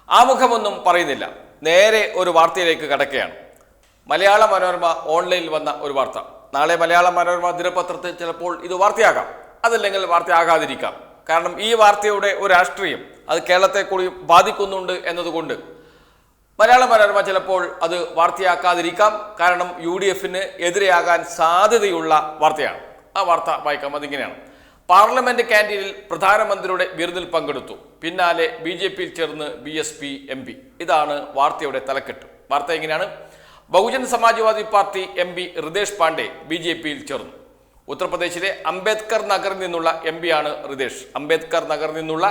ആമുഖമൊന്നും പറയുന്നില്ല, നേരെ ഒരു വാർത്തയിലേക്ക് കടക്കുകയാണ്. മലയാള മനോരമ ഓൺലൈനിൽ വന്ന ഒരു വാർത്ത. നാളെ മലയാള മനോരമ ദിനപത്രത്തിൽ ചിലപ്പോൾ ഇത് വാർത്തയാകാം, അതല്ലെങ്കിൽ വാർത്തയാകാതിരിക്കാം. കാരണം ഈ വാർത്തയുടെ ഒരു രാഷ്ട്രീയം അത് കേരളത്തെ കൂടി ബാധിക്കുന്നുണ്ട് എന്നതുകൊണ്ട് മലയാള മനോരമ ചിലപ്പോൾ അത് വാർത്തയാക്കാതിരിക്കാം. കാരണം UDFന് എതിരെയാകാൻ സാധ്യതയുള്ള വാർത്തയാണ്. ആ വാർത്ത വായിക്കാം. അതിങ്ങനെയാണ്: പാർലമെന്റ് ക്യാൻറ്റീനിൽ പ്രധാനമന്ത്രിയുടെ വിരുന്നിൽ പങ്കെടുത്തു, പിന്നാലെ BJPയിൽ ചേർന്ന് BSP MP. ഇതാണ് വാർത്തയുടെ തലക്കെട്ട്. വാർത്ത എങ്ങനെയാണ്: ബഹുജൻ സമാജ്വാദി പാർട്ടി MP റിതേഷ് പാണ്ഡെ BJPയിൽ ചേർന്നു. ഉത്തർപ്രദേശിലെ അംബേദ്കർ നഗറിൽ നിന്നുള്ള MP-യാണ് റിതേഷ്. അംബേദ്കർ നഗറിൽ നിന്നുള്ള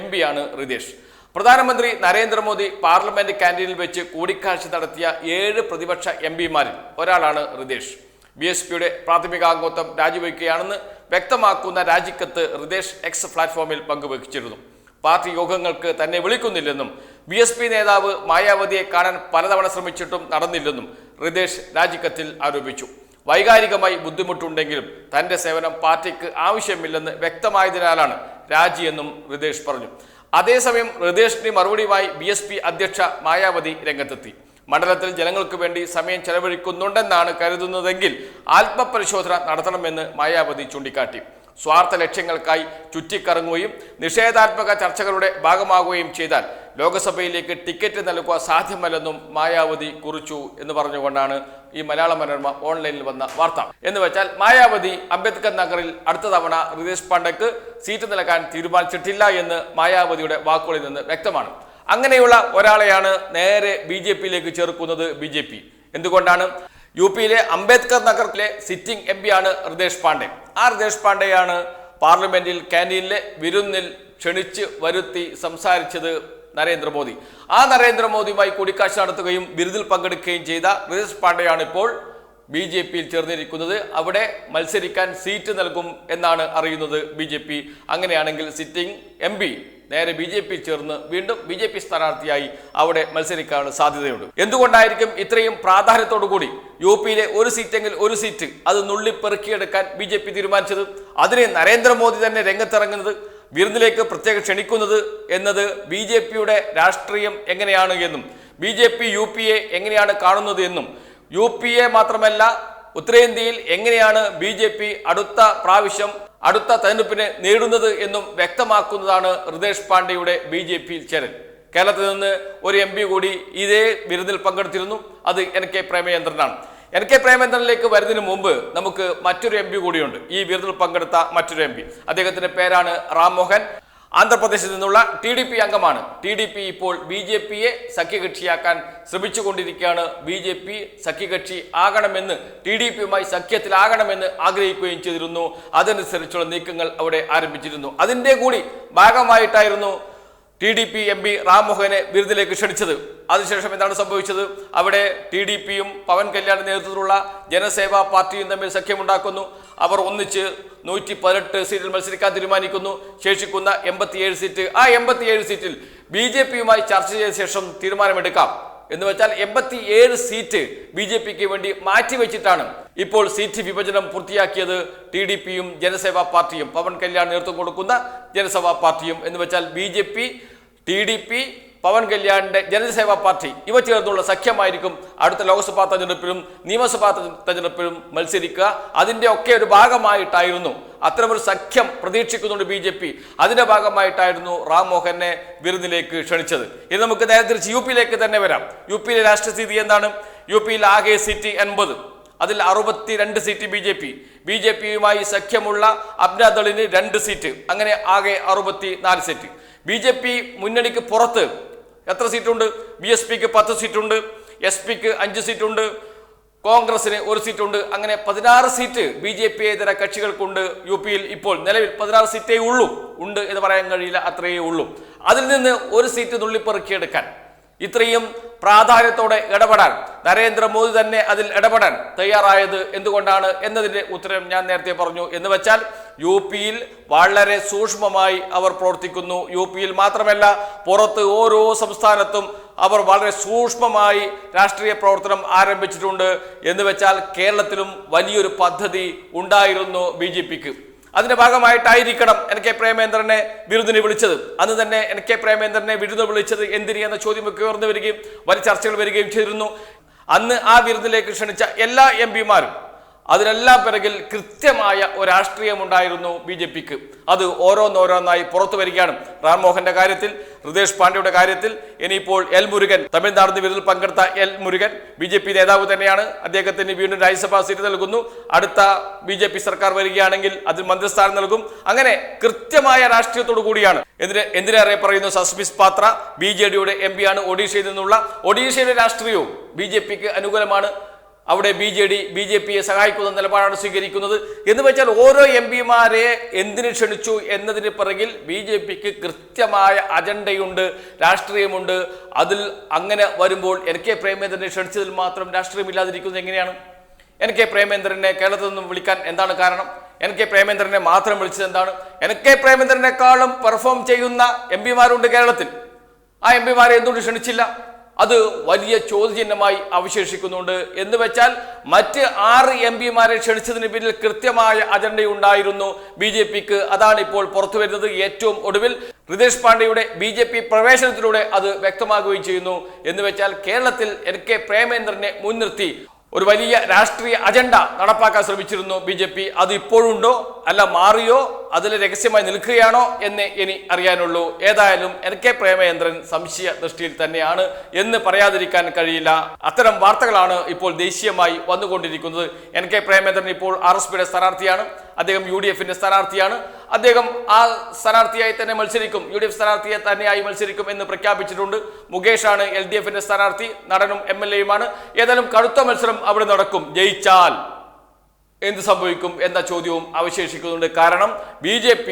MP-യാണ് റിതേഷ്. പ്രധാനമന്ത്രി നരേന്ദ്രമോദി പാർലമെന്റ് ക്യാൻറ്റീനിൽ വെച്ച് കൂടിക്കാഴ്ച നടത്തിയ 7 പ്രതിപക്ഷ MP-മാരിൽ ഒരാളാണ് റിതേഷ്. BSPയുടെ പ്രാഥമികാംഗത്വം രാജിവെക്കുകയാണെന്ന് വ്യക്തമാക്കുന്ന രാജിക്കത്ത് റിതേഷ് എക്സ് പ്ലാറ്റ്ഫോമിൽ പങ്കുവച്ചിരുന്നു. പാർട്ടി യോഗങ്ങൾക്ക് തന്നെ വിളിക്കുന്നില്ലെന്നും BSP നേതാവ് മായാവതിയെ കാണാൻ പലതവണ ശ്രമിച്ചിട്ടും നടന്നില്ലെന്നും റിതേഷ് രാജിക്കത്തിൽ ആരോപിച്ചു. വൈകാരികമായി ബുദ്ധിമുട്ടുണ്ടെങ്കിലും തന്റെ സേവനം പാർട്ടിക്ക് ആവശ്യമില്ലെന്ന് വ്യക്തമായതിനാലാണ് രാജിയെന്നും റിതേഷ് പറഞ്ഞു. അതേസമയം റിതേഷിന് മറുപടിയുമായി BSP അധ്യക്ഷ മായാവതി രംഗത്തെത്തി. മണ്ഡലത്തിൽ ജനങ്ങൾക്ക് വേണ്ടി സമയം ചെലവഴിക്കുന്നുണ്ടെന്നാണ് കരുതുന്നതെങ്കിൽ ആത്മപരിശോധന നടത്തണമെന്ന് മായാവതി ചൂണ്ടിക്കാട്ടി. സ്വാർത്ഥ ലക്ഷ്യങ്ങൾക്കായി ചുറ്റിക്കറങ്ങുകയും നിഷേധാത്മക ചർച്ചകളുടെ ഭാഗമാകുകയും ചെയ്താൽ ലോക്സഭയിലേക്ക് ടിക്കറ്റ് നൽകുക സാധ്യമല്ലെന്നും മായാവതി കുറിച്ചു എന്ന് പറഞ്ഞുകൊണ്ടാണ് ഈ മലയാള മനോരമ ഓൺലൈനിൽ വന്ന വാർത്ത. എന്ന് വെച്ചാൽ മായാവതി അംബേദ്കർ നഗറിൽ അടുത്ത തവണ റിതേഷ് പാണ്ഡെക്ക് സീറ്റ് നൽകാൻ തീരുമാനിച്ചിട്ടില്ല എന്ന് മായാവതിയുടെ വാക്കുകളിൽ നിന്ന് വ്യക്തമാണ്. അങ്ങനെയുള്ള ഒരാളെയാണ് നേരെ BJPയിലേക്ക് ചേർക്കുന്നത് BJP. എന്തുകൊണ്ടാണ്? UPയിലെ അംബേദ്കർ നഗറിലെ സിറ്റിംഗ് MP-യാണ് റിതേഷ് പാണ്ഡെ. ആ റിതേഷ് പാണ്ഡെയാണ് പാർലമെന്റിൽ ക്യാൻറ്റീനിലെ വിരുന്നിൽ ക്ഷണിച്ച് വരുത്തി സംസാരിച്ചത് നരേന്ദ്രമോദി. ആ നരേന്ദ്രമോദിയുമായി കൂടിക്കാഴ്ച നടത്തുകയും വിരുന്നിൽ പങ്കെടുക്കുകയും ചെയ്ത റിതേഷ് പാണ്ഡെയാണ് ഇപ്പോൾ BJPയിൽ ചേർന്നിരിക്കുന്നത്. അവിടെ മത്സരിക്കാൻ സീറ്റ് നൽകും എന്നാണ് അറിയുന്നത് BJP. അങ്ങനെയാണെങ്കിൽ സിറ്റിംഗ് MP നേരെ BJPയിൽ ചേർന്ന് വീണ്ടും BJP സ്ഥാനാർത്ഥിയായി അവിടെ മത്സരിക്കാനുള്ള സാധ്യതയുണ്ട്. എന്തുകൊണ്ടായിരിക്കും ഇത്രയും പ്രാധാന്യത്തോടു കൂടി UPയിലെ ഒരു സീറ്റെങ്കിൽ ഒരു സീറ്റ് അത് നുള്ളിപ്പെറുക്കിയെടുക്കാൻ BJP തീരുമാനിച്ചത്? അതിന് നരേന്ദ്രമോദി തന്നെ രംഗത്തിറങ്ങുന്നത്, വിരുന്നിലേക്ക് പ്രത്യേകം ക്ഷണിക്കുന്നത് എന്നത് BJPയുടെ രാഷ്ട്രീയം എങ്ങനെയാണ് എന്നും BJP UPയെ എങ്ങനെയാണ് കാണുന്നത് എന്നും UPയെ മാത്രമല്ല ഉത്തരേന്ത്യയിൽ എങ്ങനെയാണ് BJP അടുത്ത തെരഞ്ഞെടുപ്പിനെ നേടുന്നത് എന്നും വ്യക്തമാക്കുന്നതാണ് റിതേഷ് പാണ്ഡെയുടെ BJPയിൽ ചേരൽ. കേരളത്തിൽ നിന്ന് ഒരു MP കൂടി ഇതേ വിരുന്നിൽ പങ്കെടുത്തിരുന്നു. അത് NK പ്രേമചന്ദ്രനാണ്. NK പ്രേമചന്ദ്രനിലേക്ക് വരുന്നതിന് മുമ്പ് നമുക്ക് മറ്റൊരു MP കൂടിയുണ്ട്, ഈ വിരുന്നിൽ പങ്കെടുത്ത മറ്റൊരു MP. അദ്ദേഹത്തിന്റെ പേരാണ് റാം മോഹൻ. ആന്ധ്രാപ്രദേശിൽ നിന്നുള്ള TDP അംഗമാണ്. TDP ഇപ്പോൾ BJPയെ സഖ്യകക്ഷിയാക്കാൻ ശ്രമിച്ചുകൊണ്ടിരിക്കുകയാണ്. BJP സഖ്യകക്ഷി ആകണമെന്ന്, TDPയുമായി സഖ്യത്തിലാകണമെന്ന് ആഗ്രഹിക്കുകയും ചെയ്തിരുന്നു. അതനുസരിച്ചുള്ള നീക്കങ്ങൾ അവിടെ ആരംഭിച്ചിരുന്നു. അതിൻ്റെ കൂടി ഭാഗമായിട്ടായിരുന്നു TDP MP റാം മോഹനെ വിരുന്നിലേക്ക് ക്ഷണിച്ചത്. അതിനുശേഷം എന്താണ് സംഭവിച്ചത്? അവിടെ TDPയും പവൻ കല്യാൺ നേതൃത്വത്തിലുള്ള ജനസേവാ പാർട്ടിയും തമ്മിൽ സഖ്യമുണ്ടാക്കുന്നു. അവർ ഒന്നിച്ച് 118 സീറ്റിൽ മത്സരിക്കാൻ തീരുമാനിക്കുന്നു. ശേഷിക്കുന്ന 87 സീറ്റ്, ആ 87 സീറ്റിൽ BJPയുമായി ചർച്ച ചെയ്ത ശേഷം തീരുമാനമെടുക്കാം എന്ന് വെച്ചാൽ 87 സീറ്റ് BJPക്ക് വേണ്ടി മാറ്റിവെച്ചിട്ടാണ് ഇപ്പോൾ സീറ്റ് വിഭജനം പൂർത്തിയാക്കിയത് TDPയും ജനസേവാ പാർട്ടിയും, പവൻ കല്യാൺ നേതൃത്വം കൊടുക്കുന്ന ജനസേവാ പാർട്ടിയും. എന്ന് വെച്ചാൽ BJP, TDP, പവൻ കല്യാണിന്റെ ജനസേവാ പാർട്ടി ഇവ ചേർന്നുള്ള സഖ്യമായിരിക്കും അടുത്ത ലോക്സഭാ തെരഞ്ഞെടുപ്പിലും നിയമസഭാ തെരഞ്ഞെടുപ്പിലും മത്സരിക്കുക. അതിൻ്റെ ഒക്കെ ഒരു ഭാഗമായിട്ടായിരുന്നു, അത്തരമൊരു സഖ്യം പ്രതീക്ഷിക്കുന്നുണ്ട് BJP. അതിന്റെ ഭാഗമായിട്ടായിരുന്നു റാം മോഹനെ വിരുന്നിലേക്ക് ക്ഷണിച്ചത്. ഇനി നമുക്ക് നേരെ തിരിച്ച് UPയിലേക്ക് തന്നെ വരാം. UPയിലെ രാഷ്ട്രസ്ഥിതി എന്താണ്? UPയിൽ ആകെ സീറ്റ് 80, അതിൽ 62 സീറ്റ് BJPയുമായി സഖ്യമുള്ള അപ്നാദളിന് 2 സീറ്റ്, അങ്ങനെ ആകെ 64 സീറ്റ്. BJP മുന്നണിക്ക് പുറത്ത് എത്ര സീറ്റുണ്ട്? BSPക്ക് 10 സീറ്റുണ്ട്, SPക്ക് 5 സീറ്റുണ്ട്, കോൺഗ്രസിന് 1 സീറ്റുണ്ട്. അങ്ങനെ 16 സീറ്റ് BJP-യേതര കക്ഷികൾക്കുണ്ട്. UPയിൽ ഇപ്പോൾ നിലവിൽ 16 സീറ്റേ ഉണ്ട് എന്ന് പറയാൻ കഴിയില്ല, അത്രയേ ഉള്ളൂ. അതിൽ നിന്ന് 1 സീറ്റ് നുള്ളിപ്പെറുക്കിയെടുക്കാൻ, ഇത്രയും പ്രാധാന്യത്തോടെ ഇടപെടാൻ നരേന്ദ്രമോദി തന്നെ അതിൽ ഇടപെടാൻ തയ്യാറായത് എന്തുകൊണ്ടാണ് എന്നതിന്റെ ഉത്തരം ഞാൻ നേരത്തെ പറഞ്ഞു. എന്ന് വെച്ചാൽ UPയിൽ വളരെ സൂക്ഷ്മമായി അവർ പ്രവർത്തിക്കുന്നു. UPയിൽ മാത്രമല്ല, പുറത്ത് ഓരോ സംസ്ഥാനത്തും അവർ വളരെ സൂക്ഷ്മമായി രാഷ്ട്രീയ പ്രവർത്തനം ആരംഭിച്ചിട്ടുണ്ട്. എന്ന് വെച്ചാൽ കേരളത്തിലും വലിയൊരു പദ്ധതി ഉണ്ടായിരുന്നു BJPക്ക്. അതിന്റെ ഭാഗമായിട്ടായിരിക്കണം NK പ്രേമേന്ദ്രനെ വിരുന്നിന് വിളിച്ചത്. അന്ന് തന്നെ NK പ്രേമേന്ദ്രനെ വിരുന്ന് വിളിച്ചത് എന്തിന് എന്ന ചോദ്യമൊക്കെ ഉയർന്നു വരികയും വലിയ ചർച്ചകൾ വരികയും ചെയ്തിരുന്നു. അന്ന് ആ വിരുന്നിലേക്ക് ക്ഷണിച്ച എല്ലാ MP-മാരും അതിനെല്ലാം പിറകിൽ കൃത്യമായ ഒരു രാഷ്ട്രീയമുണ്ടായിരുന്നു BJPക്ക്. അത് ഓരോന്നോരോന്നായി പുറത്തു വരികയാണ്. റാം മോഹന്റെ കാര്യത്തിൽ, ഹൃദേശ് പാണ്ഡ്യയുടെ കാര്യത്തിൽ, ഇനിയിപ്പോൾ എൽ മുരുകൻ, തമിഴ്നാടിന് വിരുന്നിൽ പങ്കെടുത്ത എൽ മുരുകൻ BJP നേതാവ് തന്നെയാണ്. അദ്ദേഹത്തിന് വീണ്ടും രാജ്യസഭാ സീറ്റ് നൽകുന്നു. അടുത്ത BJP സർക്കാർ വരികയാണെങ്കിൽ അതിൽ മന്ത്രിസ്ഥാനം നൽകും. അങ്ങനെ കൃത്യമായ രാഷ്ട്രീയത്തോടു കൂടിയാണ്. എന്തിനേറെ പറയുന്നു, സസ്മിസ് പാത്ര BJDയുടെ MP ആണ്. ഒഡീഷയിൽ നിന്നുള്ള ഒഡീഷയുടെ രാഷ്ട്രീയവും BJPക്ക് അനുകൂലമാണ്. അവിടെ BJPയെ സഹായിക്കുന്ന നിലപാടാണ് സ്വീകരിക്കുന്നത്. എന്ന് വെച്ചാൽ ഓരോ MP-മാരെ എന്തിനു ക്ഷണിച്ചു എന്നതിന് പിറകിൽ BJPക്ക് കൃത്യമായ അജണ്ടയുണ്ട്, രാഷ്ട്രീയമുണ്ട്. അതിൽ അങ്ങനെ വരുമ്പോൾ NK പ്രേമേന്ദ്രനെ ക്ഷണിച്ചതിൽ മാത്രം രാഷ്ട്രീയമില്ലാതിരിക്കുന്നത് എങ്ങനെയാണ്? NK പ്രേമേന്ദ്രനെ കേരളത്തിൽ നിന്നും വിളിക്കാൻ എന്താണ് കാരണം? NK പ്രേമേന്ദ്രനെ മാത്രം വിളിച്ചത് എന്താണ്? NK പ്രേമേന്ദ്രനേക്കാളും പെർഫോം ചെയ്യുന്ന MP-മാരുണ്ട് കേരളത്തിൽ. ആ MP-മാരെ എന്തുകൊണ്ട് ക്ഷണിച്ചില്ല? അത് വലിയ ചോദ്യചിഹ്നമായി അവശേഷിക്കുന്നുണ്ട്. എന്ന് വെച്ചാൽ മറ്റ് 6 MP-മാരെ ക്ഷണിച്ചതിന് പിന്നിൽ കൃത്യമായ അജണ്ടയുണ്ടായിരുന്നു BJPക്ക്. അതാണ് ഇപ്പോൾ പുറത്തു വരുന്നത്. ഏറ്റവും ഒടുവിൽ ഹൃദേശ് പാണ്ഡ്യയുടെ BJP പ്രവേശനത്തിലൂടെ അത് വ്യക്തമാകുകയും ചെയ്യുന്നു. എന്ന് വെച്ചാൽ കേരളത്തിൽ NK പ്രേമേന്ദ്രനെ മുൻനിർത്തി ഒരു വലിയ രാഷ്ട്രീയ അജണ്ട നടപ്പാക്കാൻ ശ്രമിച്ചിരുന്നു BJP. അത് ഇപ്പോഴുണ്ടോ അല്ല മാറിയോ, അതിൽ രഹസ്യമായി നിൽക്കുകയാണോ എന്ന് ഇനി അറിയാനുള്ളൂ. ഏതായാലും NK പ്രേമേന്ദ്രൻ സംശയ ദൃഷ്ടിയിൽ തന്നെയാണ് എന്ന് പറയാതിരിക്കാൻ കഴിയില്ല. അത്തരം വാർത്തകളാണ് ഇപ്പോൾ ദേശീയമായി വന്നുകൊണ്ടിരിക്കുന്നത്. NK പ്രേമേന്ദ്രൻ ഇപ്പോൾ RSPയുടെ സ്ഥാനാർത്ഥിയാണ്. അദ്ദേഹം UDFന്റെ സ്ഥാനാർത്ഥിയാണ്. അദ്ദേഹം ആ സ്ഥാനാർത്ഥിയായി തന്നെ മത്സരിക്കും, UDF സ്ഥാനാർത്ഥിയെ തന്നെയായി മത്സരിക്കും എന്ന് പ്രഖ്യാപിച്ചിട്ടുണ്ട്. മുകേഷാണ് LDFന്റെ സ്ഥാനാർത്ഥി, നടനും MLA-യുമാണ്. ഏതായാലും കടുത്ത മത്സരം അവിടെ നടക്കും. ജയിച്ചാൽ എന്ത് സംഭവിക്കും എന്ന ചോദ്യവും അവശേഷിക്കുന്നുണ്ട്. കാരണം BJP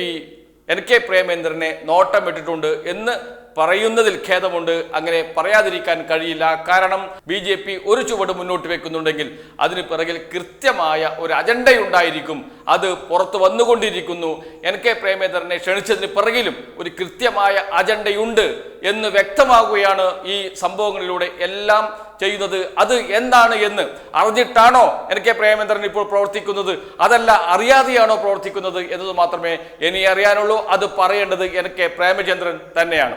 NK പ്രേമേന്ദ്രനെ നോട്ടമിട്ടിട്ടുണ്ട് എന്ന് പറയുന്നതിൽ ഖേദമുണ്ട്. അങ്ങനെ പറയാതിരിക്കാൻ കഴിയില്ല. കാരണം BJP ഒരു ചുവട് മുന്നോട്ട് വെക്കുന്നുണ്ടെങ്കിൽ അതിന് പിറകിൽ കൃത്യമായ ഒരു അജണ്ടയുണ്ടായിരിക്കും. അത് പുറത്തു വന്നുകൊണ്ടിരിക്കുന്നു. NK പ്രേമേന്ദ്രനെ ക്ഷണിച്ചതിന് പിറകിലും ഒരു കൃത്യമായ അജണ്ടയുണ്ട് എന്ന് വ്യക്തമാകുകയാണ് ഈ സംഭവങ്ങളിലൂടെ എല്ലാം ചെയ്യുന്നത്. അത് എന്താണ് എന്ന് അറിഞ്ഞിട്ടാണോ NK പ്രേമേന്ദ്രൻ ഇപ്പോൾ പ്രവർത്തിക്കുന്നത്, അതല്ല അറിയാതെയാണോ പ്രവർത്തിക്കുന്നത് എന്നത് മാത്രമേ ഇനി അറിയാനുള്ളൂ. അത് പറയേണ്ടത് NK പ്രേമചന്ദ്രൻ തന്നെയാണ്.